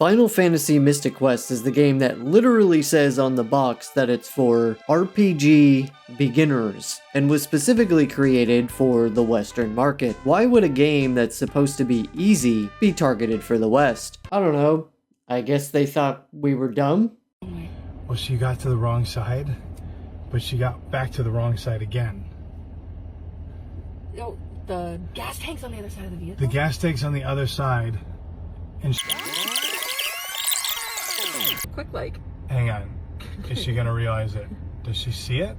Final Fantasy Mystic Quest is the game that literally says on the box that it's for RPG beginners and was specifically created for the Western market. Why would a game that's supposed to be easy be targeted for the West? I don't know. I guess they thought we were dumb? Well, she got to the wrong side, but she got back to the wrong side again. No, the gas tank's on the other side of the vehicle? The gas tank's on the other side, and Quick like. hang on. Is she gonna realize it? Does she see it?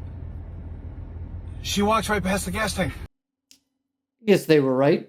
She walks right past the gas tank. Guess they were right.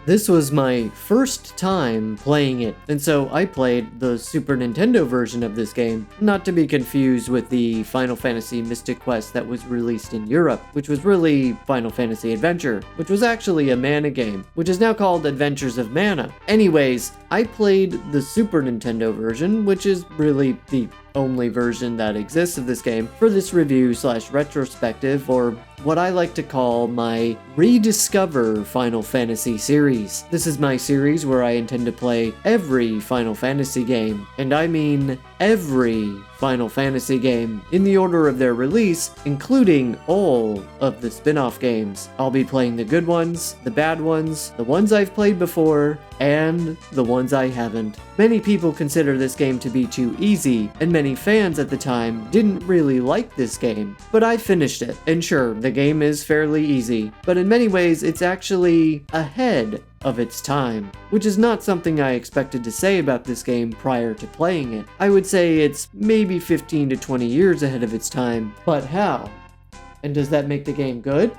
This was my first time playing it, and so I played the Super Nintendo version of this game, not to be confused with the Final Fantasy Mystic Quest that was released in Europe, which was really Final Fantasy Adventure, which was actually a Mana game, which is now called Adventures of Mana. Anyways, I played the Super Nintendo version, which is really the only version that exists of this game, for this review / retrospective, or what I like to call my Rediscover Final Fantasy series. This is my series where I intend to play every Final Fantasy game, and I mean every Final Fantasy game in the order of their release, including all of the spin-off games. I'll be playing the good ones, the bad ones, the ones I've played before, and the ones I haven't. Many people consider this game to be too easy, and many fans at the time didn't really like this game, but I finished it. And sure, the game is fairly easy, but in many ways it's actually ahead of its time, which is not something I expected to say about this game prior to playing it. I would say it's maybe 15 to 20 years ahead of its time, but how? And does that make the game good?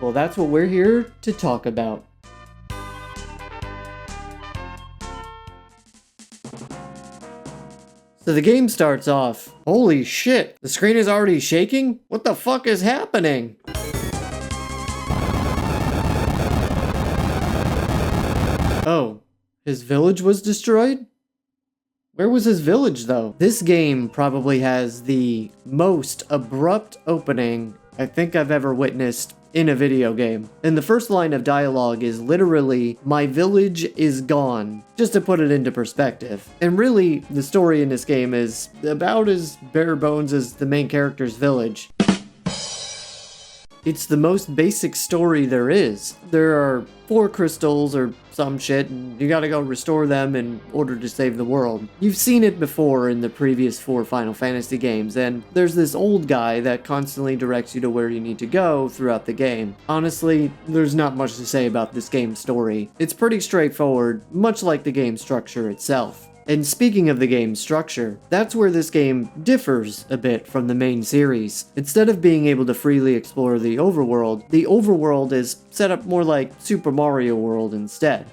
Well, that's what we're here to talk about. So the game starts off. Holy shit, the screen is already shaking? What the fuck is happening? Oh, his village was destroyed? Where was his village though? This game probably has the most abrupt opening I think I've ever witnessed in a video game. And the first line of dialogue is literally, "My village is gone," just to put it into perspective. And really, the story in this game is about as bare bones as the main character's village. It's the most basic story there is. There are 4 crystals or some shit, and you gotta go restore them in order to save the world. You've seen it before in the previous 4 Final Fantasy games, and there's this old guy that constantly directs you to where you need to go throughout the game. Honestly, there's not much to say about this game's story. It's pretty straightforward, much like the game structure itself. And speaking of the game's structure, that's where this game differs a bit from the main series. Instead of being able to freely explore the overworld is set up more like Super Mario World instead.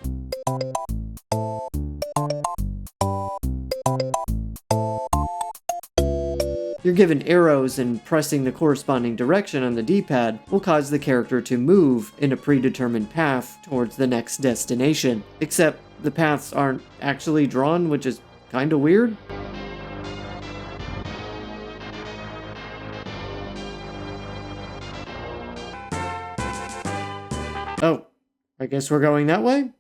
You're given arrows, and pressing the corresponding direction on the D-pad will cause the character to move in a predetermined path towards the next destination. Except the paths aren't actually drawn, which is kinda weird. Oh, I guess we're going that way?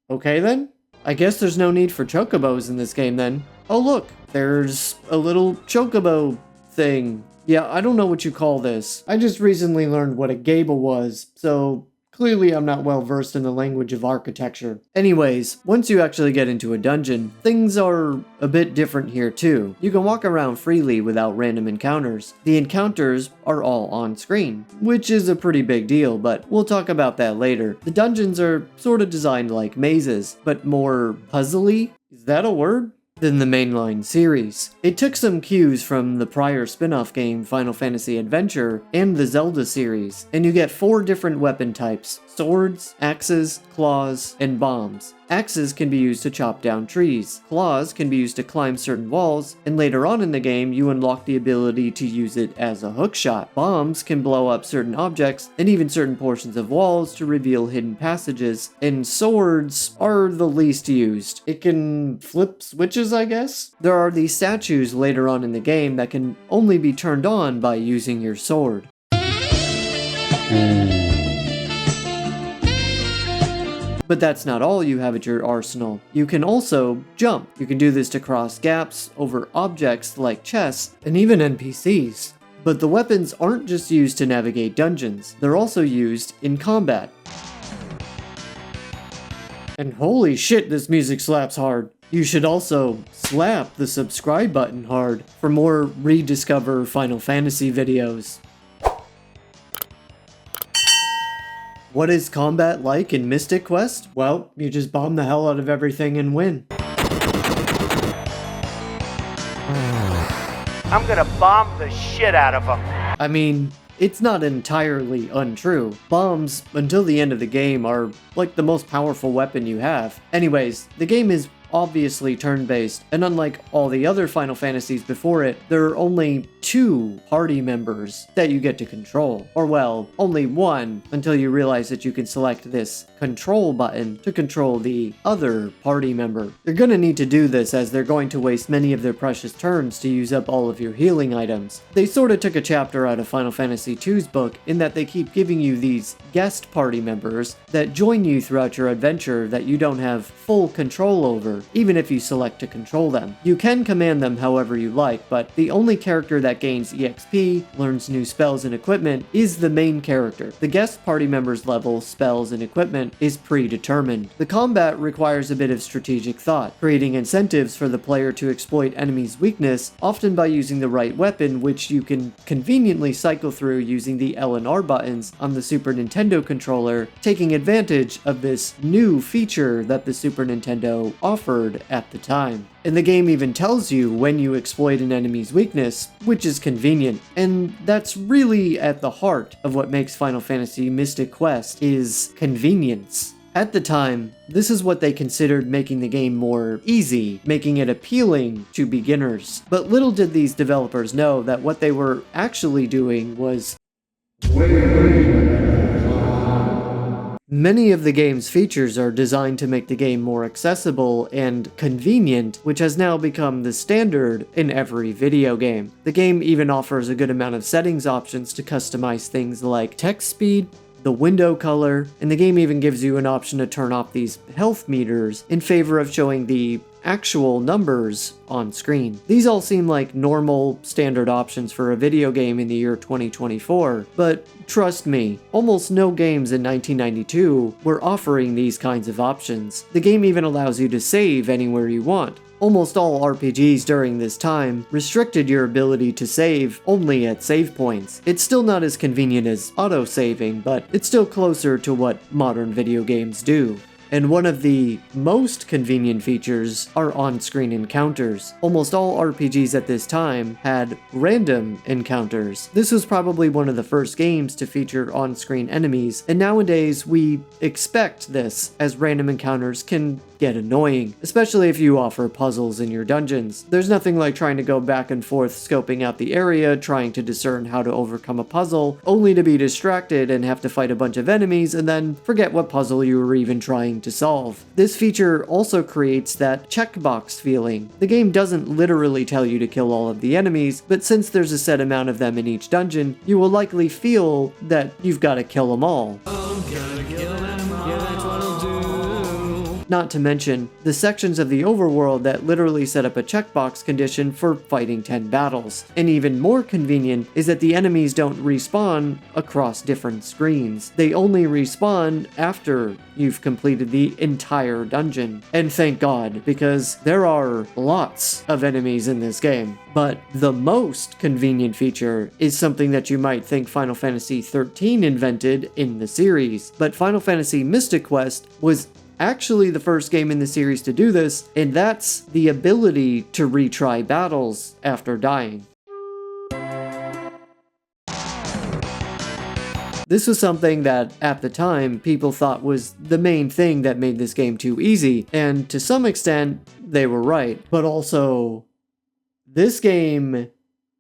Okay then. I guess there's no need for chocobos in this game then. Oh look, there's a little chocobo thing. Yeah, I don't know what you call this. I just recently learned what a gable was, so clearly I'm not well versed in the language of architecture. Anyways, once you actually get into a dungeon, things are a bit different here too. You can walk around freely without random encounters. The encounters are all on screen, which is a pretty big deal, but we'll talk about that later. The dungeons are sort of designed like mazes, but more puzzly? Is that a word? Than the mainline series. It took some cues from the prior spin-off game Final Fantasy Adventure and the Zelda series, and you get 4 different weapon types: swords, axes, claws, and bombs. Axes can be used to chop down trees, claws can be used to climb certain walls, and later on in the game you unlock the ability to use it as a hookshot. Bombs can blow up certain objects and even certain portions of walls to reveal hidden passages, and swords are the least used. It can flip switches, I guess? There are these statues later on in the game that can only be turned on by using your sword. But that's not all you have at your arsenal. You can also jump. You can do this to cross gaps over objects like chests and even NPCs. But the weapons aren't just used to navigate dungeons, they're also used in combat. And holy shit, this music slaps hard. You should also slap the subscribe button hard for more rediscover Final Fantasy videos. What is combat like in Mystic Quest? Well, you just bomb the hell out of everything and win. I'm gonna bomb the shit out of them. I mean, it's not entirely untrue. Bombs, until the end of the game, are like the most powerful weapon you have. Anyways, the game is obviously turn-based, and unlike all the other Final Fantasies before it, there are only 2 party members that you get to control. Or well, only 1 until you realize that you can select this control button to control the other party member. You're gonna need to do this as they're going to waste many of their precious turns to use up all of your healing items. They sorta took a chapter out of Final Fantasy II's book in that they keep giving you these guest party members that join you throughout your adventure that you don't have full control over, even if you select to control them. You can command them however you like, but the only character that gains EXP, learns new spells and equipment, is the main character. The guest party members' level, spells, and equipment is predetermined. The combat requires a bit of strategic thought, creating incentives for the player to exploit enemies' weakness, often by using the right weapon, which you can conveniently cycle through using the L and R buttons on the Super Nintendo controller, taking advantage of this new feature that the Super Nintendo offered at the time. And the game even tells you when you exploit an enemy's weakness, which is convenient. And that's really at the heart of what makes Final Fantasy Mystic Quest, is convenience. At the time, this is what they considered making the game more easy, making it appealing to beginners. But little did these developers know that what they were actually doing was many of the game's features are designed to make the game more accessible and convenient, which has now become the standard in every video game. The game even offers a good amount of settings options to customize things like text speed, the window color, and the game even gives you an option to turn off these health meters in favor of showing the actual numbers on screen. These all seem like normal, standard options for a video game in the year 2024, but trust me, almost no games in 1992 were offering these kinds of options. The game even allows you to save anywhere you want. Almost all RPGs during this time restricted your ability to save only at save points. It's still not as convenient as auto-saving, but it's still closer to what modern video games do. And one of the most convenient features are on-screen encounters. Almost all RPGs at this time had random encounters. This was probably one of the first games to feature on-screen enemies, and nowadays we expect this, as random encounters can get annoying, especially if you offer puzzles in your dungeons. There's nothing like trying to go back and forth scoping out the area, trying to discern how to overcome a puzzle, only to be distracted and have to fight a bunch of enemies and then forget what puzzle you were even trying to solve. This feature also creates that checkbox feeling. The game doesn't literally tell you to kill all of the enemies, but since there's a set amount of them in each dungeon, you will likely feel that you've got to kill them all. Not to mention, the sections of the overworld that literally set up a checkbox condition for fighting 10 battles. And even more convenient is that the enemies don't respawn across different screens. They only respawn after you've completed the entire dungeon. And thank God, because there are lots of enemies in this game. But the most convenient feature is something that you might think Final Fantasy XIII invented in the series. But Final Fantasy Mystic Quest was actually the first game in the series to do this, and that's the ability to retry battles after dying. This was something that, at the time, people thought was the main thing that made this game too easy, and to some extent, they were right. But also, this game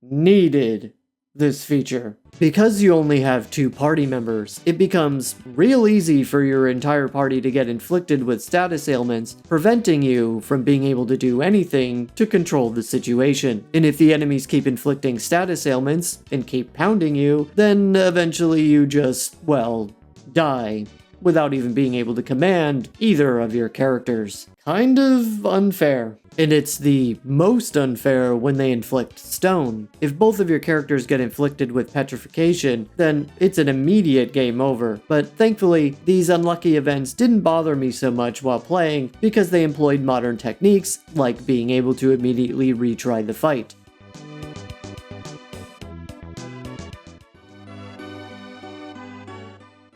needed this feature. Because you only have 2 party members, it becomes real easy for your entire party to get inflicted with status ailments, preventing you from being able to do anything to control the situation. And if the enemies keep inflicting status ailments and keep pounding you, then eventually you just, well, die. without even being able to command either of your characters. Kind of unfair. And it's the most unfair when they inflict stone. If both of your characters get inflicted with petrification, then it's an immediate game over. But thankfully, these unlucky events didn't bother me so much while playing because they employed modern techniques, like being able to immediately retry the fight.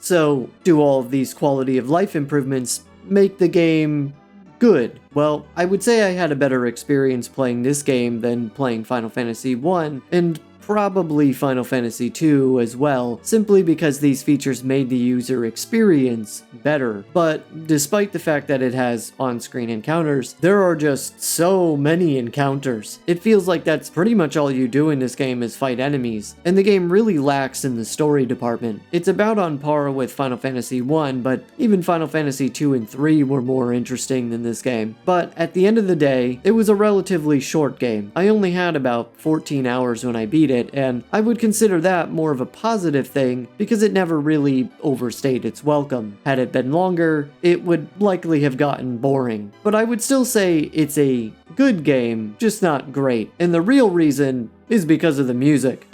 So, do all of these quality of life improvements make the game good? Well, I would say I had a better experience playing this game than playing Final Fantasy 1, and probably Final Fantasy 2 as well, simply because these features made the user experience better. But despite the fact that it has on-screen encounters, there are just so many encounters. It feels like that's pretty much all you do in this game is fight enemies, and the game really lacks in the story department. It's about on par with Final Fantasy 1, but even Final Fantasy 2 and 3 were more interesting than this game. But at the end of the day, it was a relatively short game. I only had about 14 hours when I beat it, and I would consider that more of a positive thing because it never really overstayed its welcome. Had it been longer, it would likely have gotten boring. But I would still say it's a good game, just not great. And the real reason is because of the music.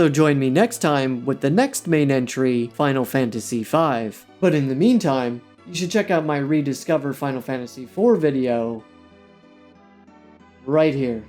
So join me next time with the next main entry, Final Fantasy V. But in the meantime, you should check out my Rediscover Final Fantasy IV video right here.